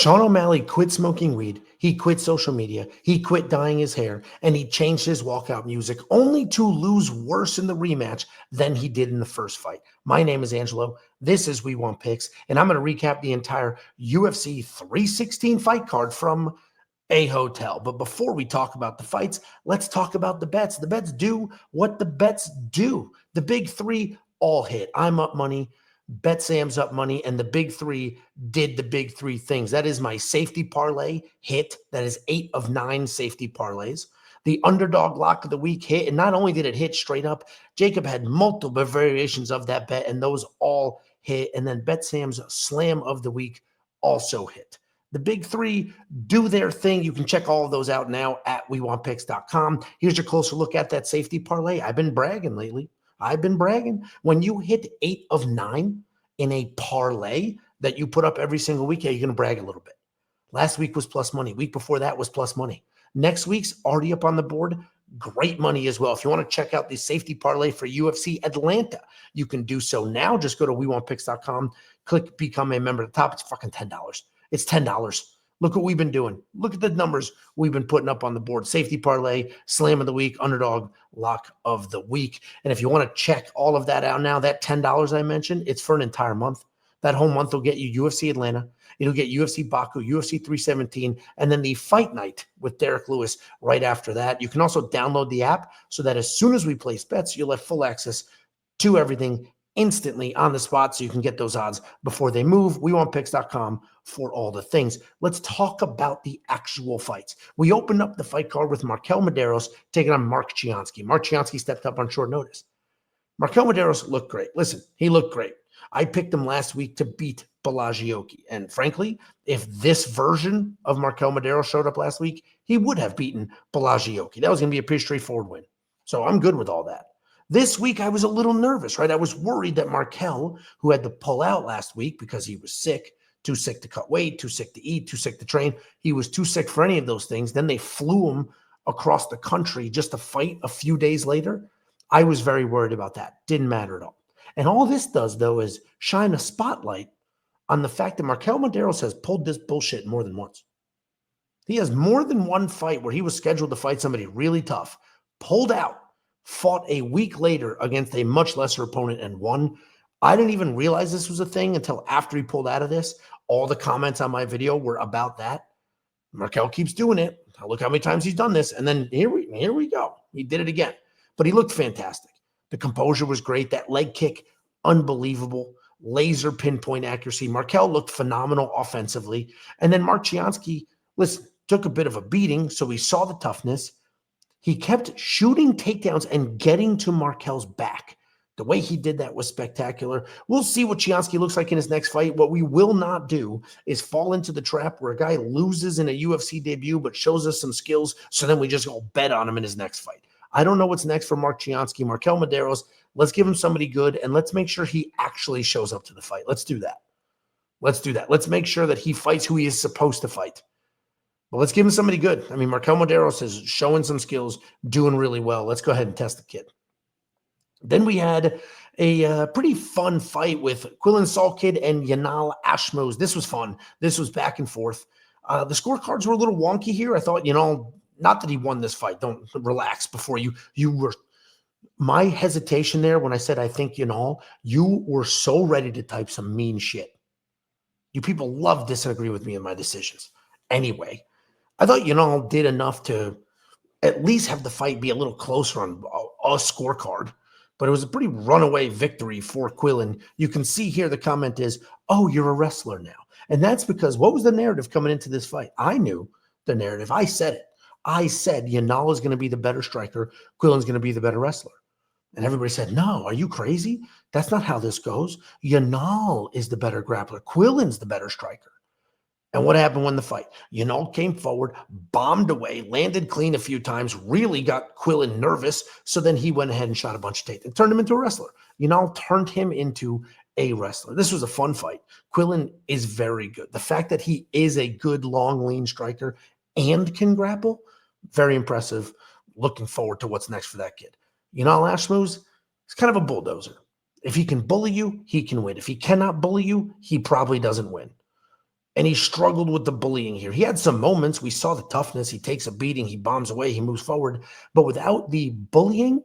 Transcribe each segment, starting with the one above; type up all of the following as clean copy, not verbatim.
Sean O'Malley quit smoking weed, he quit social media, he quit dyeing his hair, and he changed his walkout music only to lose worse in the rematch than he did in the first fight. My name is Angelo. This is We Want Picks, and I'm going to recap the entire UFC 316 fight card from a hotel. But before we talk about the fights, let's talk about the bets. The bets do what the bets do. The big three all hit. I'm up money. Bet Sam's up money, and the big three did the big three things. That is my safety parlay hit. That is 8 of 9 safety parlays. The underdog lock of the week hit, and not only did it hit straight up, Jacob had multiple variations of that bet, and those all hit. And then Bet Sam's slam of the week also hit. The big three do their thing. You can check all of those out now at WeWantPicks.com. Here's your closer look at that safety parlay. I've been bragging lately. When you hit 8 of 9 in a parlay that you put up every single week, you're going to brag a little bit. Last week was plus money. Week before that was plus money. Next week's already up on the board. Great money as well. If you want to check out the safety parlay for UFC Atlanta, you can do so now. Just go to WeWantPicks.com, click Become a Member at the top. It's fucking $10. It's $10. Look what we've been doing. Look at the numbers we've been putting up on the board. Safety parlay, slam of the week, underdog lock of the week. And if you want to check all of that out now, that $10 I mentioned, it's for an entire month. That whole month will get you UFC Atlanta. It'll get UFC Baku, UFC 317, and then the fight night with Derek Lewis right after that. You can also download the app so that as soon as we place bets, you'll have full access to everything instantly on the spot so you can get those odds before they move. WeWantPicks.com for all the things. Let's talk about the actual fights. We opened up the fight card with Marquel Mederos taking on Mark Choinski. Mark Choinski stepped up on short notice. Marquel Mederos looked great. Listen, he looked great. I picked him last week to beat Dvalishvili. And frankly, if this version of Marquel Mederos showed up last week, he would have beaten Dvalishvili. That was going to be a pretty straightforward win. So I'm good with all that. This week, I was a little nervous, right? I was worried that Marquel, who had to pull out last week because he was sick, too sick to cut weight, too sick to eat, too sick to train. He was too sick for any of those things. Then they flew him across the country just to fight a few days later. I was very worried about that. Didn't matter at all. And all this does, though, is shine a spotlight on the fact that Marquel Mederos has pulled this bullshit more than once. He has more than one fight where he was scheduled to fight somebody really tough, pulled out, fought a week later against a much lesser opponent and won. I didn't even realize this was a thing until after he pulled out of this. All the comments on my video were about that. Marquel keeps doing it. Look how many times he's done this. And then here we go. He did it again. But he looked fantastic. The composure was great. That leg kick, unbelievable. Laser pinpoint accuracy. Marquel looked phenomenal offensively. And then Mark Choinski, listen, took a bit of a beating, so we saw the toughness. He kept shooting takedowns and getting to Markel's back. The way he did that was spectacular. We'll see what Choinski looks like in his next fight. What we will not do is fall into the trap where a guy loses in a UFC debut but shows us some skills, so then we just go bet on him in his next fight. I don't know what's next for Mark Choinski. Marquel Mederos, let's give him somebody good, and let's make sure he actually shows up to the fight. Let's do that. Let's make sure that he fights who he is supposed to fight. But let's give him somebody good. I mean, Marquel Mederos is showing some skills, doing really well. Let's go ahead and test the kid. Then we had a pretty fun fight with Quillan Salkilld and Yanal Ashmouz. This was fun. This was back and forth. The scorecards were a little wonky here. I thought, not that he won this fight. Don't relax before you were. My hesitation there when I said I think you were so ready to type some mean shit. You people love disagree with me in my decisions. Anyway, I thought Yanal did enough to at least have the fight be a little closer on a scorecard, but it was a pretty runaway victory for Quillan. You can see here the comment is, oh, you're a wrestler now. And that's because what was the narrative coming into this fight? I knew the narrative. I said it. I said Yanal is going to be the better striker. Quillan's going to be the better wrestler. And everybody said, no, are you crazy? That's not how this goes. Yanal is the better grappler. Quillan's the better striker. And what happened when the fight? Yanal came forward, bombed away, landed clean a few times, really got Quillan nervous. So then he went ahead and shot a bunch of takedowns and turned him into a wrestler. Yanal turned him into a wrestler. This was a fun fight. Quillan is very good. The fact that he is a good, long, lean striker and can grapple, very impressive. Looking forward to what's next for that kid. Yanal Ashmouz is kind of a bulldozer. If he can bully you, he can win. If he cannot bully you, he probably doesn't win. And he struggled with the bullying here. He had some moments. We saw the toughness. He takes a beating. He bombs away. He moves forward. But without the bullying,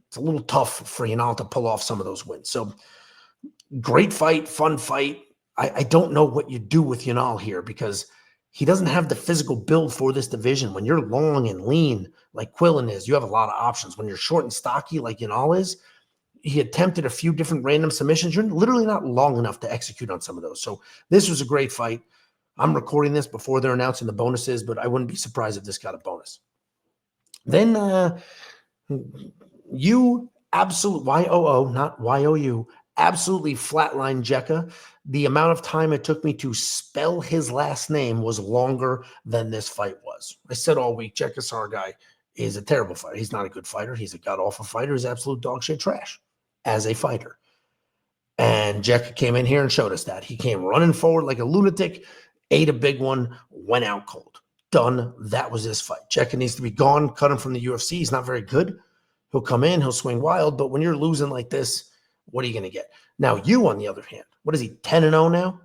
it's a little tough for Yanal to pull off some of those wins. So great fight, fun fight. I don't know what you do with Yanal here because he doesn't have the physical build for this division. When you're long and lean like Quillan is, you have a lot of options. When you're short and stocky like Yanal is, he attempted a few different random submissions. You're literally not long enough to execute on some of those. So this was a great fight. I'm recording this before they're announcing the bonuses, but I wouldn't be surprised if this got a bonus. Then you absolute Y-O-O, not Y-O-U, absolutely flatlined Jeka. The amount of time it took me to spell his last name was longer than this fight was. I said all week, Jeka Saragih is a terrible fighter. He's not a good fighter. He's a god-awful fighter. He's absolute dog shit trash as a fighter. And Jeka came in here and showed us that. He came running forward like a lunatic, ate a big one, went out cold. Done. That was this fight. Jeka needs to be gone. Cut him from the UFC. He's not very good. He'll come in. He'll swing wild. But when you're losing like this, what are you going to get? Now, you, on the other hand, what is he, 10-0 now?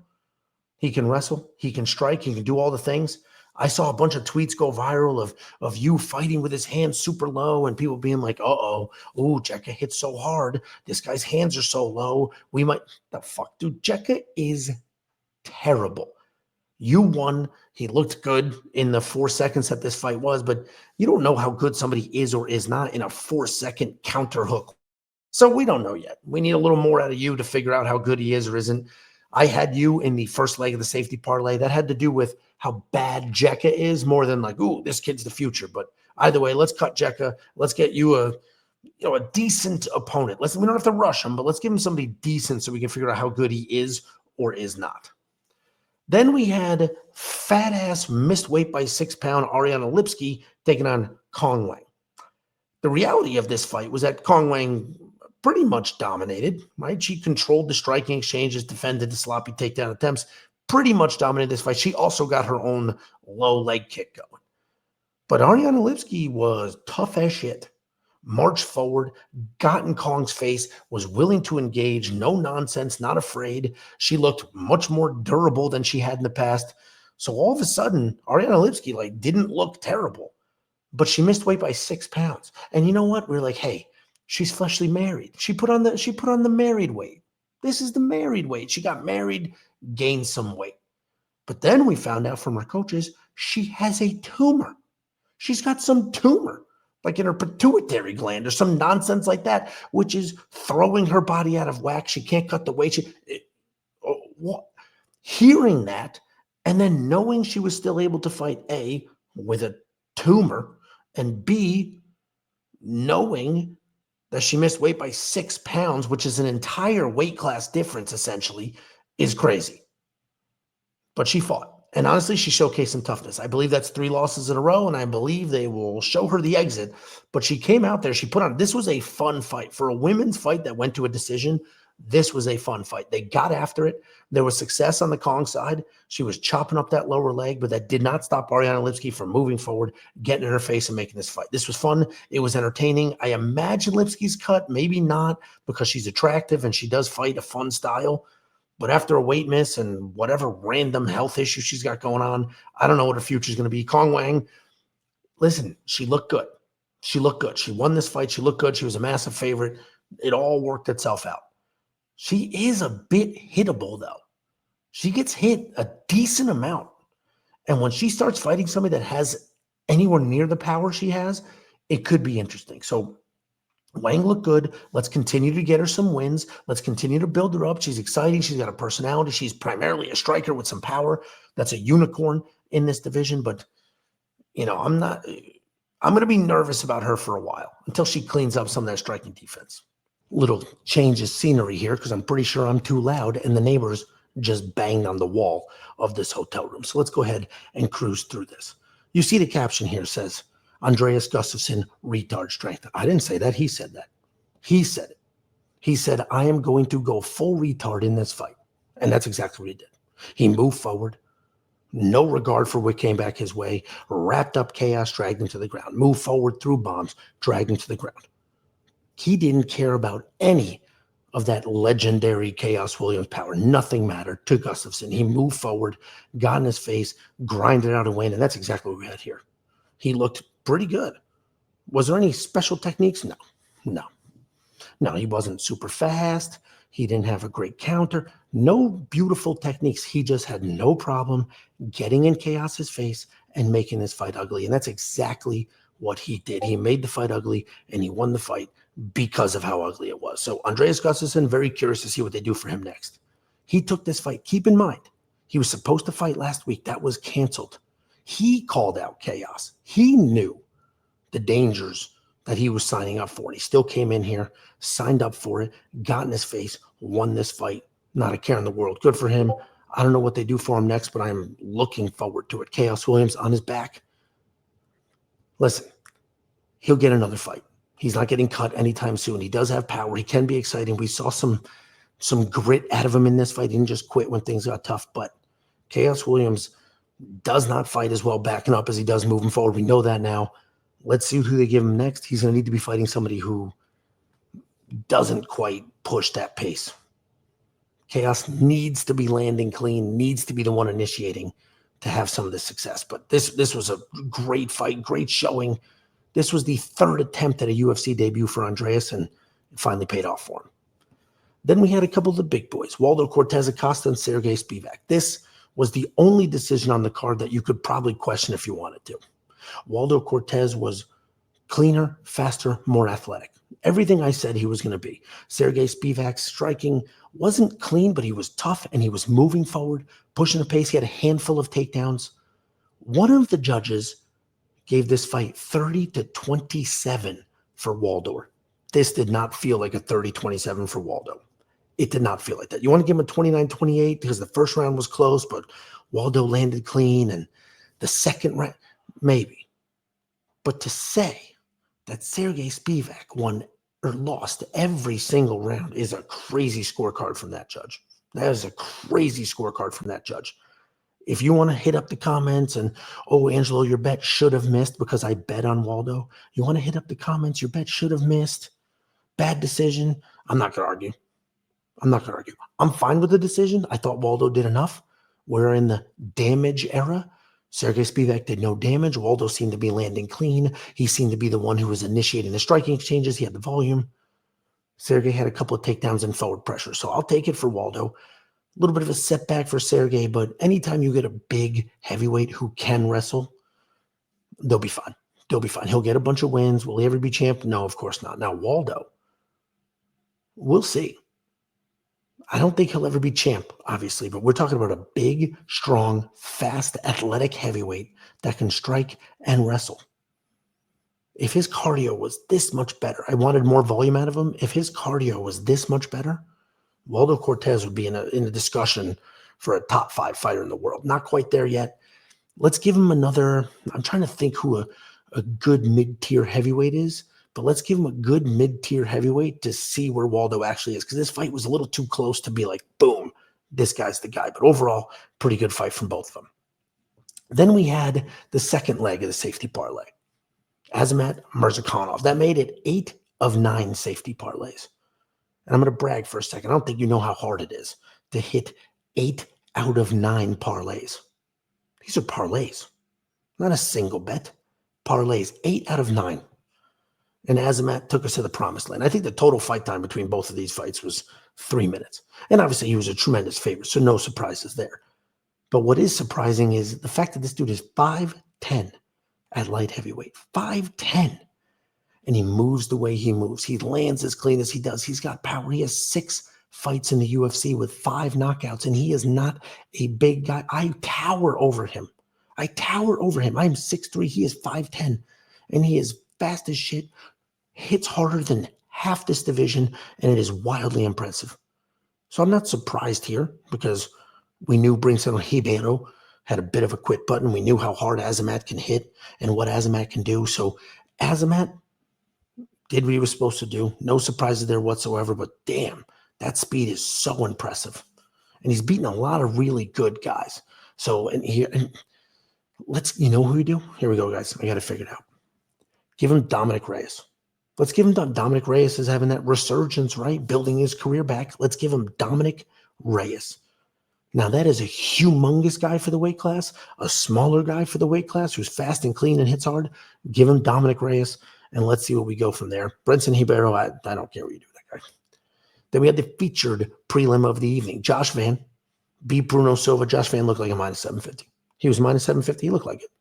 He can wrestle. He can strike. He can do all the things. I saw a bunch of tweets go viral of you fighting with his hands super low and people being like, oh, Jeka hit so hard. This guy's hands are so low. We might, the fuck, dude, Jeka is terrible. You won. He looked good in the 4 seconds that this fight was, but you don't know how good somebody is or is not in a 4-second counter hook. So we don't know yet. We need a little more out of you to figure out how good he is or isn't. I had you in the first leg of the safety parlay. That had to do with how bad Jeka is more than like, ooh, this kid's the future. But either way, let's cut Jeka. Let's get you a decent opponent. We don't have to rush him, but let's give him somebody decent so we can figure out how good he is or is not. Then we had fat-ass missed weight by 6 pound Ariane Lipski taking on Cong Wang. The reality of this fight was that Cong Wang pretty much dominated, right? She controlled the striking exchanges, defended the sloppy takedown attempts, pretty much dominated this fight. She also got her own low leg kick going. But Ariane Lipski was tough as shit. Marched forward, got in Kong's face, was willing to engage, no nonsense, not afraid. She looked much more durable than she had in the past. So all of a sudden, Ariane Lipski didn't look terrible, but she missed weight by 6 pounds. And you know what? We're like, hey, she's freshly married. She put on the married weight. This is the married weight. She got married, gained some weight. But then we found out from her coaches, she has a tumor. She's got some tumor, like in her pituitary gland or some nonsense like that, which is throwing her body out of whack. She can't cut the weight. Hearing that and then knowing she was still able to fight A, with a tumor, and B, knowing that she missed weight by 6 pounds, which is an entire weight class difference essentially, is crazy. But she fought. And honestly, she showcased some toughness. I believe that's 3 losses in a row, and I believe they will show her the exit. But she came out there. She put on – this was a fun fight. For a women's fight that went to a decision, this was a fun fight. They got after it. There was success on the Cong side. She was chopping up that lower leg, but that did not stop Ariane Lipski from moving forward, getting in her face, and making this fight. This was fun. It was entertaining. I imagine Lipski's cut, maybe not, because she's attractive and she does fight a fun style. But after a weight miss and whatever random health issue she's got going on, I don't know what her future is going to be. Cong Wang, listen, she looked good. She looked good. She won this fight. She looked good. She was a massive favorite. It all worked itself out. She is a bit hittable, though. She gets hit a decent amount. And when she starts fighting somebody that has anywhere near the power she has, it could be interesting. So Wang looked good. Let's continue to get her some wins. Let's continue to build her up. She's exciting. She's got a personality. She's primarily a striker with some power. That's a unicorn in this division. But, I'm going to be nervous about her for a while until she cleans up some of that striking defense. Little change of scenery here because I'm pretty sure I'm too loud and the neighbors just banged on the wall of this hotel room. So let's go ahead and cruise through this. You see the caption here says, Andreas Gustafsson, retard strength. I didn't say that. He said that. He said it. He said, I am going to go full retard in this fight. And that's exactly what he did. He moved forward. No regard for what came back his way. Wrapped up chaos, dragged him to the ground. Moved forward through bombs, dragged him to the ground. He didn't care about any of that legendary Khaos Williams power. Nothing mattered to Gustafsson. He moved forward, got in his face, grinded out a win, and that's exactly what we had here. He looked pretty good. Was there any special techniques? No, he wasn't super fast. He didn't have a great counter. No beautiful techniques. He just had no problem getting in Khaos's face and making this fight ugly. And that's exactly what he did. He made the fight ugly, and he won the fight because of how ugly it was. So Andreas Gustafsson, very curious to see what they do for him next. He took this fight. Keep in mind, he was supposed to fight last week. That was canceled. He called out Khaos. He knew the dangers that he was signing up for. And he still came in here, signed up for it, got in his face, won this fight. Not a care in the world. Good for him. I don't know what they do for him next, but I'm looking forward to it. Khaos Williams on his back. Listen, he'll get another fight. He's not getting cut anytime soon. He does have power. He can be exciting. We saw some grit out of him in this fight. He didn't just quit when things got tough. But Khaos Williams does not fight as well backing up as he does moving forward. We know that now. Let's see who they give him next. He's going to need to be fighting somebody who doesn't quite push that pace. Khaos needs to be landing clean, needs to be the one initiating to have some of this success. But this was a great fight, great showing. This was the third attempt at a UFC debut for Andreas, and it finally paid off for him. Then we had a couple of the big boys, Waldo Cortes-Acosta and Saragih Spivak. This was the only decision on the card that you could probably question if you wanted to. Waldo Cortes was cleaner, faster, more athletic. Everything I said he was going to be. Saragih Spivak's striking wasn't clean, but he was tough, and he was moving forward, pushing the pace. He had a handful of takedowns. One of the judges gave this fight 30-27 for Waldo. This did not feel like a 30-27 for Waldo. It did not feel like that. You want to give him a 29-28 because the first round was close, but Waldo landed clean, and the second round, maybe. But to say that Saragih Spivak won or lost every single round is a crazy scorecard from that judge. That is a crazy scorecard from that judge. If you want to hit up the comments and, oh, Angelo, your bet should have missed because I bet on Waldo. You want to hit up the comments, your bet should have missed. Bad decision. I'm not going to argue. I'm fine with the decision. I thought Waldo did enough. We're in the damage era. Saragih Spivak did no damage. Waldo seemed to be landing clean. He seemed to be the one who was initiating the striking exchanges. He had the volume. Saragih had a couple of takedowns and forward pressure. So I'll take it for Waldo. A little bit of a setback for Saragih, but anytime you get a big heavyweight who can wrestle, they'll be fine. He'll get a bunch of wins. Will he ever be champ? No, of course not. Now, Waldo, we'll see. I don't think he'll ever be champ, obviously, but we're talking about a big, strong, fast, athletic heavyweight that can strike and wrestle. If his cardio was this much better, I wanted more volume out of him. If his cardio was this much better, Waldo Cortes would be in a discussion for a top 5 fighter in the world. Not quite there yet. Let's give him another. I'm trying to think who a good mid-tier heavyweight is. But let's give him a good mid-tier heavyweight to see where Waldo actually is. Because this fight was a little too close to be like, boom, this guy's the guy. But overall, pretty good fight from both of them. Then we had the second leg of the safety parlay. Azamat Murzakanov. That made it 8 of 9 safety parlays. And I'm going to brag for a second. I don't think you know how hard it is to hit 8 out of 9 parlays. These are parlays. Not a single bet. Parlays, 8 out of 9. And Azamat took us to the promised land. I think the total fight time between both of these fights was 3 minutes. And obviously he was a tremendous favorite, so no surprises there. But what is surprising is the fact that this dude is 5'10" at light heavyweight. 5'10". And he moves the way he moves. He lands as clean as he does. He's got power. He has 6 fights in the UFC with 5 knockouts, and he is not a big guy. I tower over him. I'm 6'3". He is 5'10", and he is fast as shit. Hits harder than half this division, and it is wildly impressive. So I'm not surprised here because we knew Brinson Ribeiro had a bit of a quit button. We knew how hard Azamat can hit and what Azamat can do. So Azamat did what he was supposed to do. No surprises there whatsoever, but damn, that speed is so impressive. And he's beaten a lot of really good guys. So let's, you know who we do? Here we go, guys. I got to figure it out. Give him Dominic Reyes. Let's give him Dominic Reyes is having that resurgence, right? Building his career back. Let's give him Dominic Reyes. Now, that is a humongous guy for the weight class, a smaller guy for the weight class who's fast and clean and hits hard. Give him Dominic Reyes, and let's see what we go from there. Brenson Ribeiro, I don't care what you do with that guy. Then we had the featured prelim of the evening. Josh Van beat Bruno Silva. Josh Van looked like a minus 750. He was minus 750. He looked like it.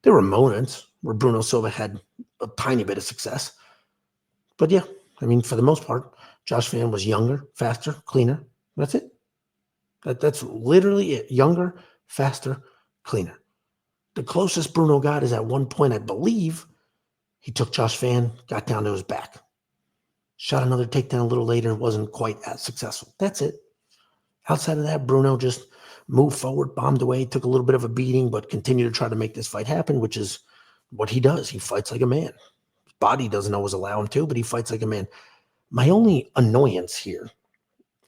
There were moments where Bruno Silva had a tiny bit of success. But yeah, I mean, for the most part, Josh Van was younger, faster, cleaner. That's it. That's literally it. Younger, faster, cleaner. The closest Bruno got is at one point, I believe, he took Josh Van, got down to his back. Shot another takedown a little later, wasn't quite as successful. That's it. Outside of that, Bruno just moved forward, bombed away, took a little bit of a beating, but continued to try to make this fight happen, which is what he does. He fights like a man. His body doesn't always allow him to, but he fights like a man. My only annoyance here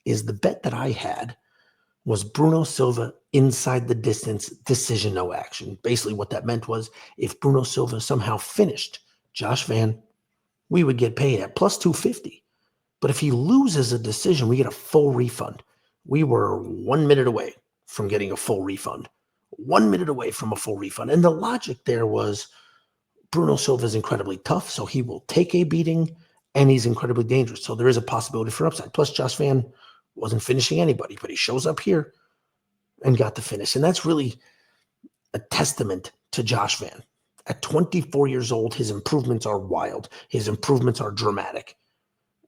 is the bet that I had was Bruno Silva inside the distance, decision, no action. Basically what that meant was if Bruno Silva somehow finished Josh Van, we would get paid at plus 250. But if he loses a decision, we get a full refund. We were 1 minute away from getting a full refund. 1 minute away from a full refund. And the logic there was Bruno Silva is incredibly tough, so he will take a beating, and he's incredibly dangerous. So there is a possibility for upside. Plus, Josh Van wasn't finishing anybody, but he shows up here and got the finish. And that's really a testament to Josh Van. At 24 years old, his improvements are wild. His improvements are dramatic.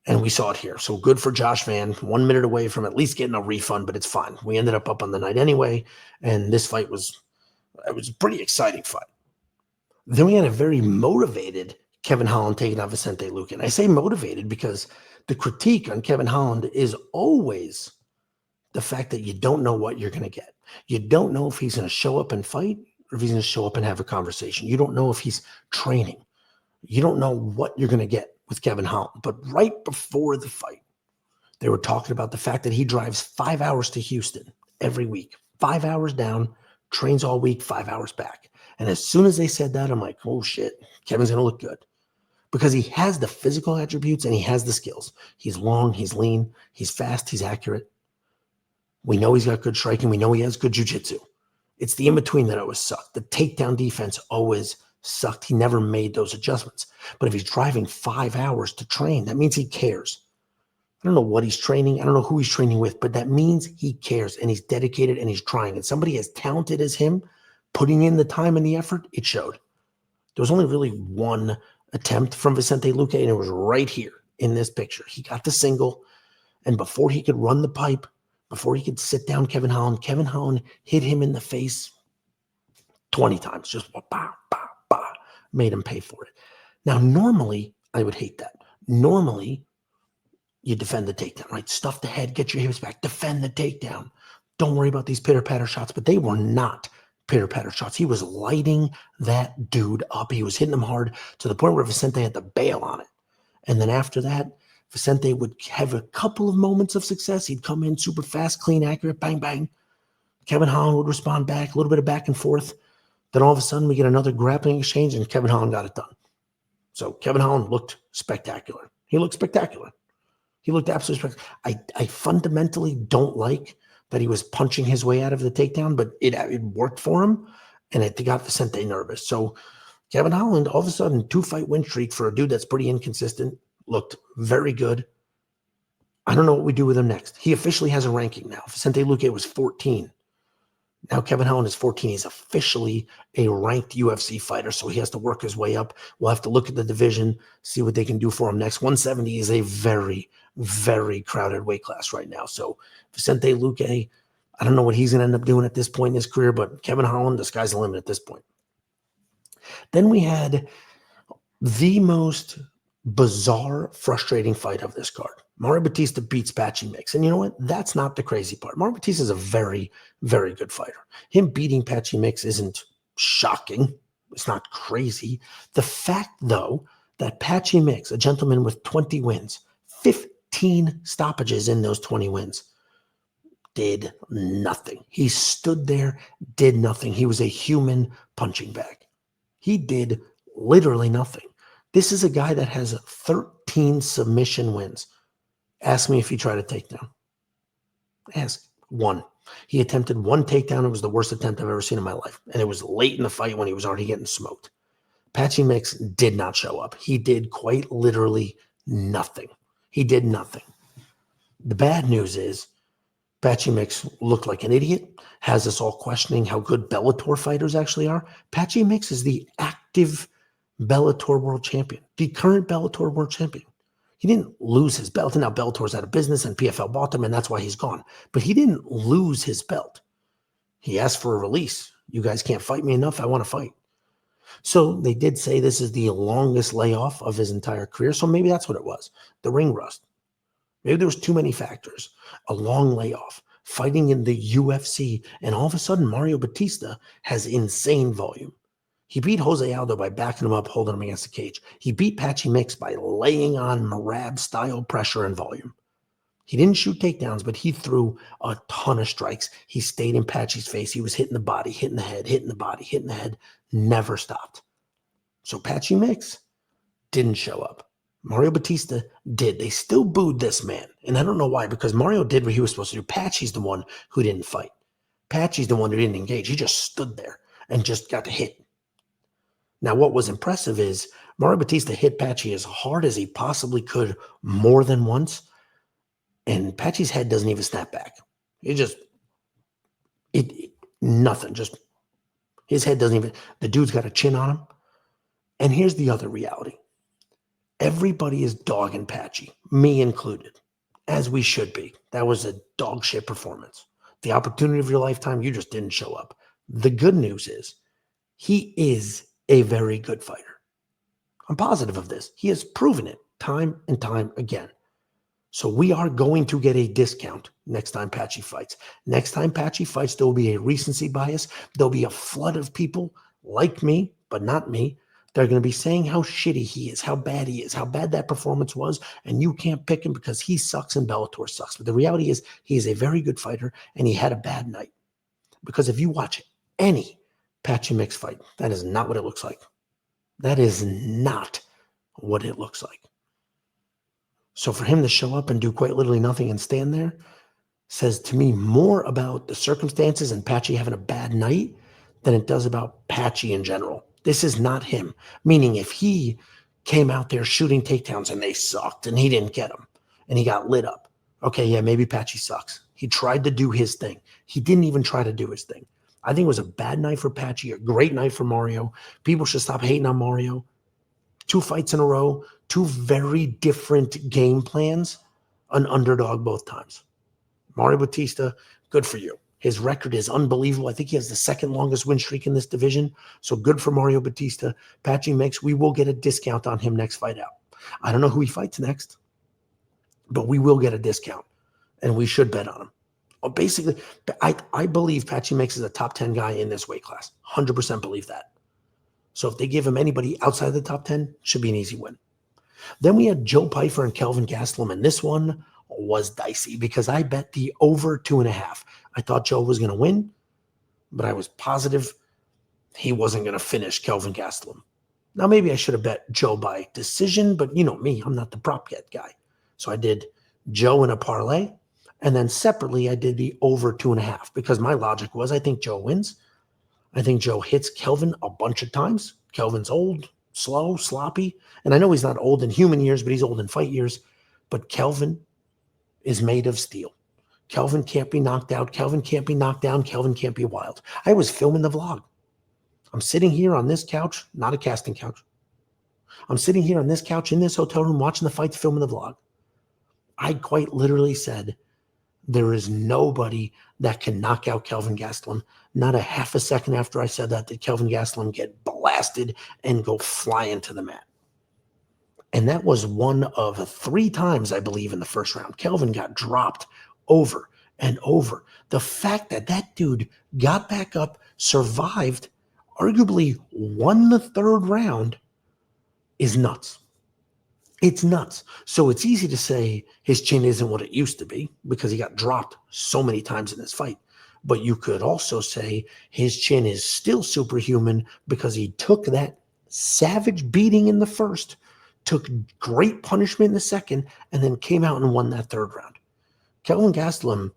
And we saw it here. So good for Josh Van. 1 minute away from at least getting a refund, but it's fine. We ended up on the night anyway. And this fight was a pretty exciting fight. Then we had a very motivated Kevin Holland taking on Vicente Luque. And I say motivated because the critique on Kevin Holland is always the fact that you don't know what you're going to get. You don't know if he's going to show up and fight or if he's going to show up and have a conversation. You don't know if he's training. You don't know what you're going to get with Kevin Holland. But right before the fight, they were talking about the fact that he drives 5 hours to Houston every week. 5 hours down, trains all week, 5 hours back. And as soon as they said that, I'm like, oh shit, Kevin's going to look good. Because he has the physical attributes and he has the skills. He's long, he's lean, he's fast, he's accurate. We know he's got good striking. We know he has good jiu-jitsu. It's the in-between that always sucked. The takedown defense always sucked. He never made those adjustments. But if he's driving 5 hours to train, that means he cares. I don't know what he's training. I don't know who he's training with, but that means he cares and he's dedicated and he's trying. And somebody as talented as him, putting in the time and the effort, it showed. There was only really one attempt from Vicente Luque, and it was right here in this picture. He got the single, and before he could run the pipe, before he could sit down Kevin Holland hit him in the face 20 times, just bah, bah, bah, made him pay for it. Now, normally, I would hate that. Normally, you defend the takedown, right? Stuff the head, get your hips back, defend the takedown. Don't worry about these pitter-patter shots, but they were not pitter-patter shots. He was lighting that dude up. He was hitting him hard to the point where Vicente had to bail on it. And then after that, Vicente would have a couple of moments of success. He'd come in super fast, clean, accurate, bang, bang. Kevin Holland would respond back, a little bit of back and forth. Then all of a sudden, we get another grappling exchange, and Kevin Holland got it done. So Kevin Holland looked spectacular. He looked spectacular. He looked absolutely spectacular. I fundamentally don't like that he was punching his way out of the takedown, but it worked for him, and it got Vicente nervous. So Kevin Holland, all of a sudden, 2-fight win streak for a dude that's pretty inconsistent, looked very good. I don't know what we do with him next. He officially has a ranking now. Vicente Luque was 14. Now Kevin Holland is 14. He's officially a ranked UFC fighter, so he has to work his way up. We'll have to look at the division, see what they can do for him next. 170 is a very, very crowded weight class right now. So Vicente Luque, I don't know what he's going to end up doing at this point in his career, but Kevin Holland, the sky's the limit at this point. Then we had the most bizarre, frustrating fight of this card. Mario Batista beats Patchy Mix. And you know what? That's not the crazy part. Mario Batista is a very, very good fighter. Him beating Patchy Mix isn't shocking. It's not crazy. The fact, though, that Patchy Mix, a gentleman with 20 wins, 15 stoppages in those 20 wins, did nothing. He stood there, did nothing. He was a human punching bag. He did literally nothing. This is a guy that has 13 submission wins. Ask me if he tried a takedown. Ask. One. He attempted one takedown. It was the worst attempt I've ever seen in my life. And it was late in the fight when he was already getting smoked. Patchy Mix did not show up. He did quite literally nothing. He did nothing. The bad news is Patchy Mix looked like an idiot, has us all questioning how good Bellator fighters actually are. Patchy Mix is the active Bellator world champion, the current Bellator world champion. He didn't lose his belt, and now Bellator's out of business, and PFL bought him, and that's why he's gone. But he didn't lose his belt. He asked for a release. You guys can't fight me enough. I want to fight. So they did say this is the longest layoff of his entire career, so maybe that's what it was, the ring rust. Maybe there was too many factors, a long layoff, fighting in the UFC, and all of a sudden Mario Batista has insane volume. He beat Jose Aldo by backing him up, holding him against the cage. He beat Patchy Mix by laying on Merab-style pressure and volume. He didn't shoot takedowns, but he threw a ton of strikes. He stayed in Patchy's face. He was hitting the body, hitting the head, hitting the body, hitting the head, never stopped. So Patchy Mix didn't show up. Mario Batista did. They still booed this man. And I don't know why, because Mario did what he was supposed to do. Patchy's the one who didn't fight. Patchy's the one who didn't engage. He just stood there and just got hit. Now, what was impressive is Mario Batista hit Patchy as hard as he possibly could more than once. And Patchy's head doesn't even snap back. Nothing. Just his head doesn't even, the dude's got a chin on him. And here's the other reality. Everybody is dogging Patchy, me included, as we should be. That was a dog shit performance. The opportunity of your lifetime, you just didn't show up. The good news is he is a very good fighter. I'm positive of this. He has proven it time and time again. So we are going to get a discount next time Patchy fights. Next time Patchy fights, there will be a recency bias. There'll be a flood of people like me, but not me. They're going to be saying how shitty he is, how bad he is, how bad that performance was, and you can't pick him because he sucks and Bellator sucks. But the reality is he is a very good fighter, and he had a bad night. Because if you watch any Patchy Mix fight, that is not what it looks like. That is not what it looks like. So for him to show up and do quite literally nothing and stand there says to me more about the circumstances and Patchy having a bad night than it does about Patchy in general. This is not him. Meaning if he came out there shooting takedowns and they sucked and he didn't get them and he got lit up. Okay, yeah, maybe Patchy sucks. He tried to do his thing. He didn't even try to do his thing. I think it was a bad night for Patchy, a great night for Mario. People should stop hating on Mario. 2 fights in a row, 2 very different game plans, an underdog both times. Mario Batista, good for you. His record is unbelievable. I think he has the 2nd longest win streak in this division. So good for Mario Batista. Patchy Mix, we will get a discount on him next fight out. I don't know who he fights next, but we will get a discount, and we should bet on him. Well, basically, I believe Patchy Mix is a top 10 guy in this weight class. 100% believe that. So if they give him anybody outside the top 10, it should be an easy win. Then we had Joe Pyfer and Kelvin Gastelum, and this one was dicey because I bet the over 2.5. I thought Joe was going to win, but I was positive he wasn't going to finish Kelvin Gastelum. Now, maybe I should have bet Joe by decision, but you know me, I'm not the prop bet guy. So I did Joe in a parlay, and then separately I did the over 2.5 because my logic was I think Joe wins. I think Joe hits Kelvin a bunch of times. Kelvin's old, slow, sloppy. And I know he's not old in human years, but he's old in fight years. But Kelvin is made of steel. Kelvin can't be knocked out. Kelvin can't be knocked down. Kelvin can't be wild. I was filming the vlog. I'm sitting here on this couch, not a casting couch. I'm sitting here on this couch in this hotel room watching the fights, filming the vlog. I quite literally said, there is nobody that can knock out Kelvin Gastelum. Not a half a second after I said that did Kelvin Gastelum get blasted and go flying to the mat. And that was one of 3 times, I believe, in the first round. Kelvin got dropped over and over. The fact that that dude got back up, survived, arguably won the 3rd round is nuts. It's nuts. So it's easy to say his chin isn't what it used to be because he got dropped so many times in this fight. But you could also say his chin is still superhuman because he took that savage beating in the first, took great punishment in the second, and then came out and won that third round. Kelvin Gastelum,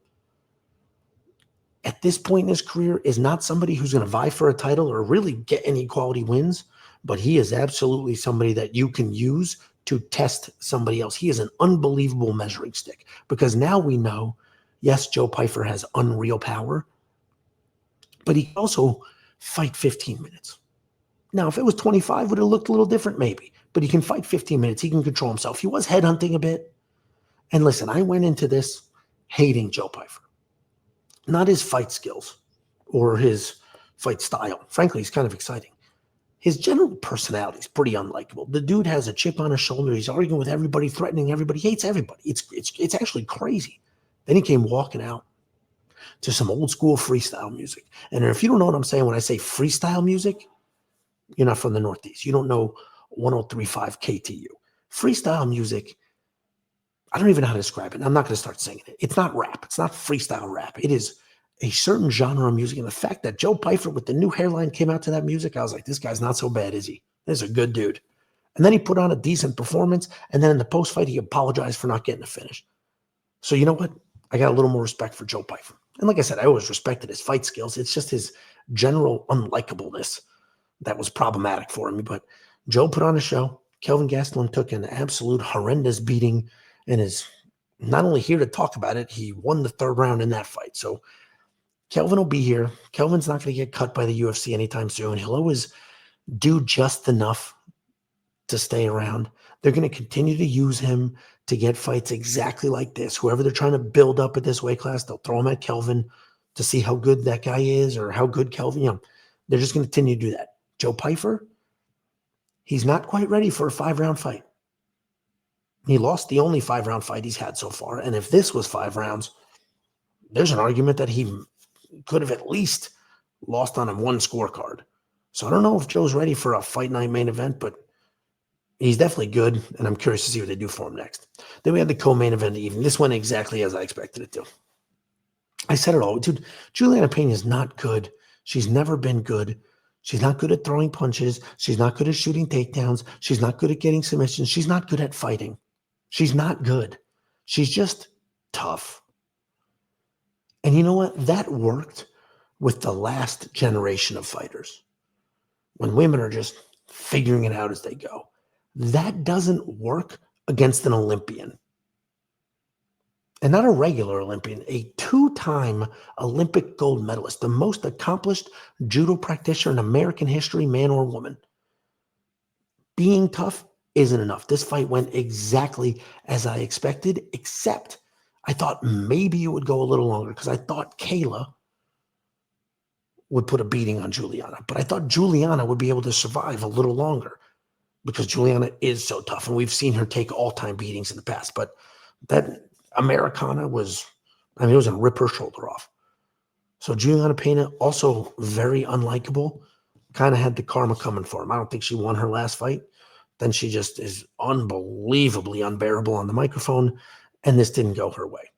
at this point in his career, is not somebody who's going to vie for a title or really get any quality wins, but he is absolutely somebody that you can use to test somebody else. He is an unbelievable measuring stick because now we know, yes, Joe Pyfer has unreal power, but he can also fight 15 minutes. Now, if it was 25, would it have looked a little different? Maybe, but he can fight 15 minutes. He can control himself. He was headhunting a bit. And listen, I went into this hating Joe Pyfer. Not his fight skills or his fight style. Frankly, he's kind of exciting. His general personality is pretty unlikable. The dude has a chip on his shoulder. He's arguing with everybody, threatening everybody. He hates everybody. It's actually crazy. Then he came walking out to some old school freestyle music. And if you don't know what I'm saying when I say freestyle music, you're not from the Northeast. You don't know 103.5 KTU. Freestyle music, I don't even know how to describe it. I'm not going to start singing it. It's not rap. It's not freestyle rap. It is a certain genre of music. And the fact that Joe Pyfer with the new hairline came out to that music, I was like, this guy's not so bad, is he? This is a good dude. And then he put on a decent performance. And then in the post-fight, he apologized for not getting a finish. So you know what? I got a little more respect for Joe Pyfer. And like I said, I always respected his fight skills. It's just his general unlikableness that was problematic for me. But Joe put on a show. Kelvin Gastelum took an absolute horrendous beating and is not only here to talk about it, he won the third round in that fight. So Kelvin will be here. Kelvin's not going to get cut by the UFC anytime soon. He'll always do just enough to stay around. They're going to continue to use him to get fights exactly like this. Whoever they're trying to build up at this weight class, they'll throw him at Kelvin to see how good that guy is or how good Kelvin, they're just going to continue to do that. Joe Pyfer, he's not quite ready for a 5-round fight. He lost the only 5-round fight he's had so far. And if this was 5 rounds, there's an argument that he could have at least lost on a 1 scorecard. So I don't know if Joe's ready for a fight night main event, but he's definitely good. And I'm curious to see what they do for him next. Then we had the co-main event evening. This went exactly as I expected it to. I said it all. Dude, Julianna Pena is not good. She's never been good. She's not good at throwing punches. She's not good at shooting takedowns. She's not good at getting submissions. She's not good at fighting. She's not good. She's just tough. And you know what? That worked with the last generation of fighters. When women are just figuring it out as they go. That doesn't work against an Olympian. And not a regular Olympian, a 2-time Olympic gold medalist, the most accomplished judo practitioner in American history, man or woman. Being tough isn't enough. This fight went exactly as I expected, except I thought maybe it would go a little longer because I thought Kayla would put a beating on Julianna. But I thought Julianna would be able to survive a little longer because Julianna is so tough. And we've seen her take all-time beatings in the past. But that Americana was, it was going to rip her shoulder off. So Julianna Pena, also very unlikable, kind of had the karma coming for him. I don't think she won her last fight. Then she just is unbelievably unbearable on the microphone, and this didn't go her way.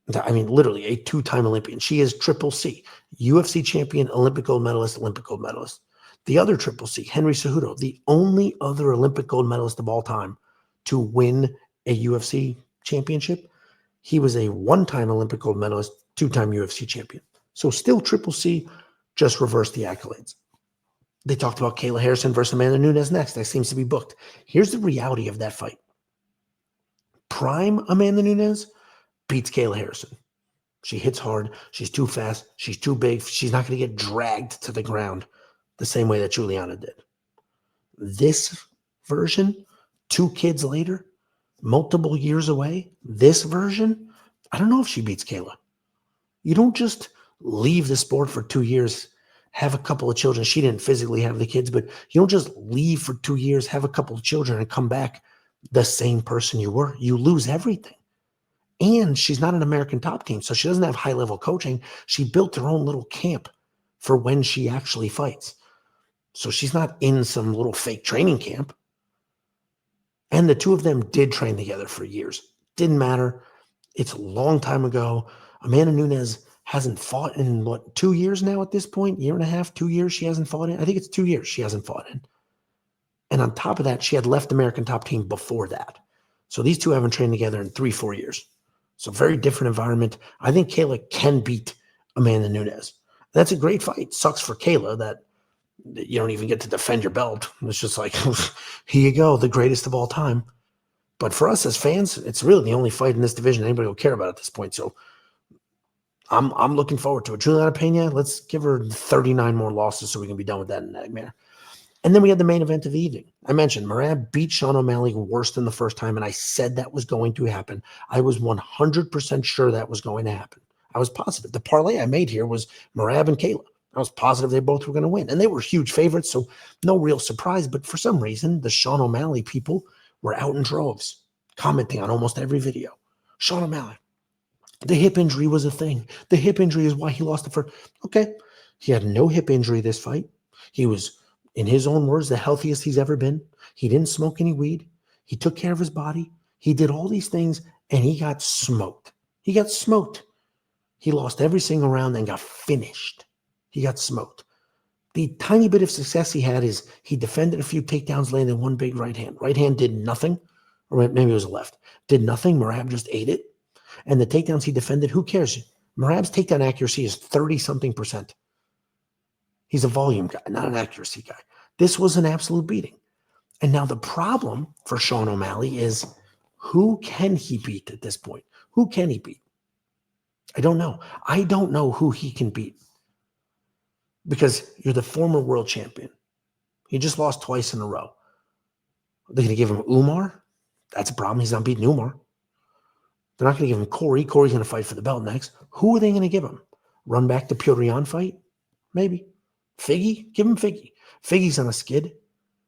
Literally a 2-time Olympian. She is Triple C, UFC champion, Olympic gold medalist, Olympic gold medalist. The other Triple C, Henry Cejudo, the only other Olympic gold medalist of all time to win a UFC championship. He was a 1-time Olympic gold medalist, 2-time UFC champion. So still Triple C, just reversed the accolades. They talked about Kayla Harrison versus Amanda Nunes next. That seems to be booked. Here's the reality of that fight. Prime Amanda Nunes beats Kayla Harrison. She hits hard. She's too fast. She's too big. She's not going to get dragged to the ground the same way that Julianna did. This version, 2 kids later, multiple years away, this version, I don't know if she beats Kayla. You don't just leave the sport for 2 years, have a couple of children. She didn't physically have the kids, but you don't just leave for 2 years, have a couple of children, and come back the same person you were. You lose everything. And she's not an American top team, so she doesn't have high-level coaching. She built her own little camp for when she actually fights. So she's not in some little fake training camp. And the 2 of them did train together for years. Didn't matter. It's a long time ago. Amanda Nunes hasn't fought in, 2 years now at this point? Year and a half, 2 years she hasn't fought in? I think it's 2 years she hasn't fought in. And on top of that, she had left American Top Team before that. So these two haven't trained together in 3-4 years. So very different environment. I think Kayla can beat Amanda Nunes. That's a great fight. Sucks for Kayla that you don't even get to defend your belt. It's just like, here you go, the greatest of all time. But for us as fans, it's really the only fight in this division anybody will care about at this point. So I'm looking forward to it. Julianna Pena, let's give her 39 more losses so we can be done with that nightmare. And then we had the main event of the evening. I mentioned Merab beat Sean O'Malley worse than the first time, and I said that was going to happen. I was 100% sure that was going to happen. I was positive. The parlay I made here was Merab and Kayla. I was positive they both were going to win. And they were huge favorites, so no real surprise. But for some reason, the Sean O'Malley people were out in droves, commenting on almost every video. Sean O'Malley, the hip injury was a thing. The hip injury is why he lost the first. Okay, he had no hip injury this fight. He was, in his own words, the healthiest he's ever been. He didn't smoke any weed. He took care of his body. He did all these things, and he got smoked. He got smoked. He lost every single round and got finished. He got smoked. The tiny bit of success he had is he defended a few takedowns, landed one big right hand. Right hand did nothing, or maybe it was a left. Did nothing. Merab just ate it. And the takedowns he defended, who cares? Merab's takedown accuracy is 30-something%. He's a volume guy, not an accuracy guy. This was an absolute beating. And now the problem for Sean O'Malley is, who can he beat at this point? Who can he beat? I don't know. I don't know who he can beat. Because you're the former world champion. He just lost twice in a row. Are they going to give him Umar? That's a problem. He's not beating Umar. They're not going to give him Corey. Corey's going to fight for the belt next. Who are they going to give him? Run back the Petr Yan fight? Maybe. Figgy? Give him Figgy. Figgy's on a skid.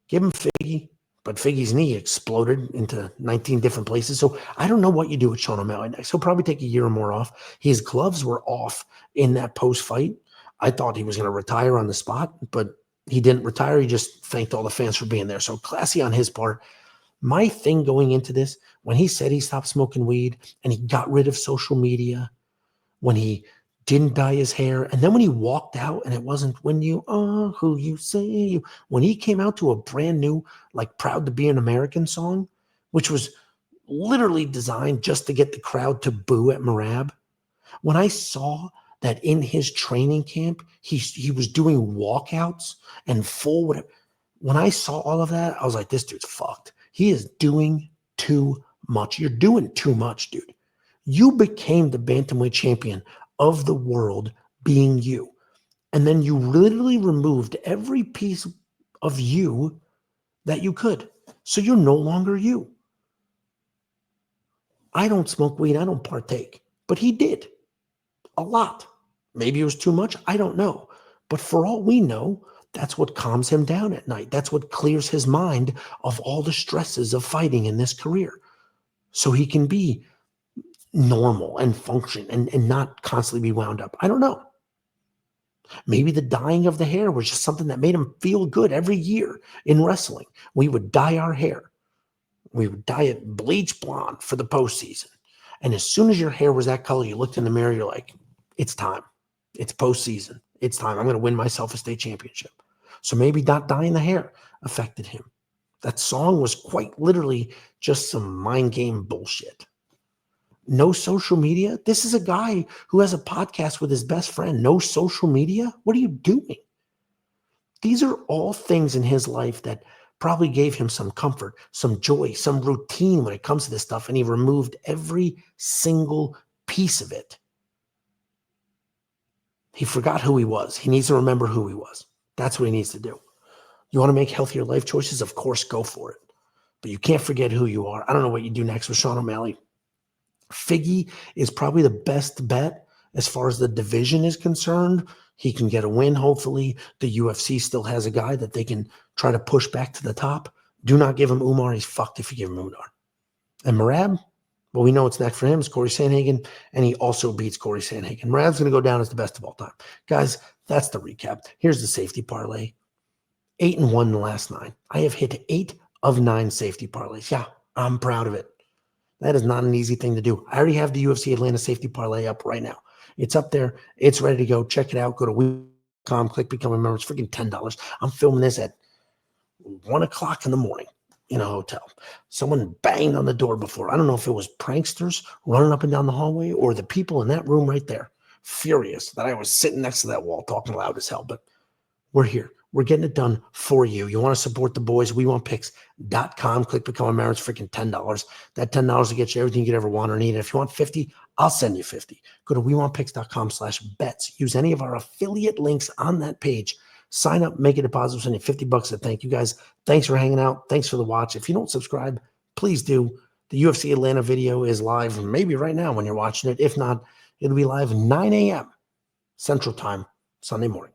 Give him Figgy. But Figgy's knee exploded into 19 different places. So I don't know what you do with Sean O'Malley next. He'll probably take a year or more off. His gloves were off in that post-fight. I thought he was going to retire on the spot, but he didn't retire. He just thanked all the fans for being there. So classy on his part. My thing going into this, when he said he stopped smoking weed and he got rid of social media, when he didn't dye his hair, and then when he walked out and it wasn't when you are who you say you, when he came out to a brand new, like Proud to Be an American song, which was literally designed just to get the crowd to boo at Merab. When I saw that in his training camp, he was doing walkouts and full whatever. When I saw all of that, I was like, this dude's fucked. He is doing too much. You're doing too much, dude. You became the bantamweight champion of the world being you. And then you literally removed every piece of you that you could. So you're no longer you. I don't smoke weed. I don't partake. But he did. A lot. Maybe it was too much. I don't know. But for all we know, that's what calms him down at night. That's what clears his mind of all the stresses of fighting in this career. So he can be normal and function and not constantly be wound up. I don't know. Maybe the dyeing of the hair was just something that made him feel good every year in wrestling. We would dye our hair. We would dye it bleach blonde for the postseason. And as soon as your hair was that color, you looked in the mirror, you're like, it's time. It's postseason. It's time. I'm going to win myself a state championship. So maybe not dyeing the hair affected him. That song was quite literally just some mind game bullshit. No social media. This is a guy who has a podcast with his best friend. No social media? What are you doing? These are all things in his life that probably gave him some comfort, some joy, some routine when it comes to this stuff, and he removed every single piece of it. He forgot who he was. He needs to remember who he was. That's what he needs to do. You want to make healthier life choices? Of course, go for it. But you can't forget who you are. I don't know what you do next with Sean O'Malley. Figgy is probably the best bet as far as the division is concerned. He can get a win, hopefully. The UFC still has a guy that they can try to push back to the top. Do not give him Umar. He's fucked if you give him Umar. And Merab, well, we know what's next for him is Corey Sandhagen, and he also beats Corey Sandhagen. Merab's going to go down as the best of all time. Guys, that's the recap. Here's the safety parlay. 8-1 in the last 9. I have hit 8 of 9 safety parlays. Yeah, I'm proud of it. That is not an easy thing to do. I already have the UFC Atlanta safety parlay up right now. It's up there. It's ready to go. Check it out. Go to week.com, click become a member. It's freaking $10. I'm filming this at 1 o'clock in the morning in a hotel. Someone banged on the door before. I don't know if it was pranksters running up and down the hallway or the people in that room right there, furious that I was sitting next to that wall talking loud as hell. But we're here. We're getting it done for you. You want to support the boys? WeWantPicks.com. Click Become a Member. It's freaking $10. That $10 will get you everything you could ever want or need. And if you want 50, I'll send you 50. Go to WeWantPicks.com/bets. Use any of our affiliate links on that page. Sign up, make a deposit, send you $50 to thank you guys. Thanks for hanging out. Thanks for the watch. If you don't subscribe, please do. The UFC Atlanta video is live, maybe right now when you're watching it. If not, it'll be live 9 a.m. Central Time, Sunday morning.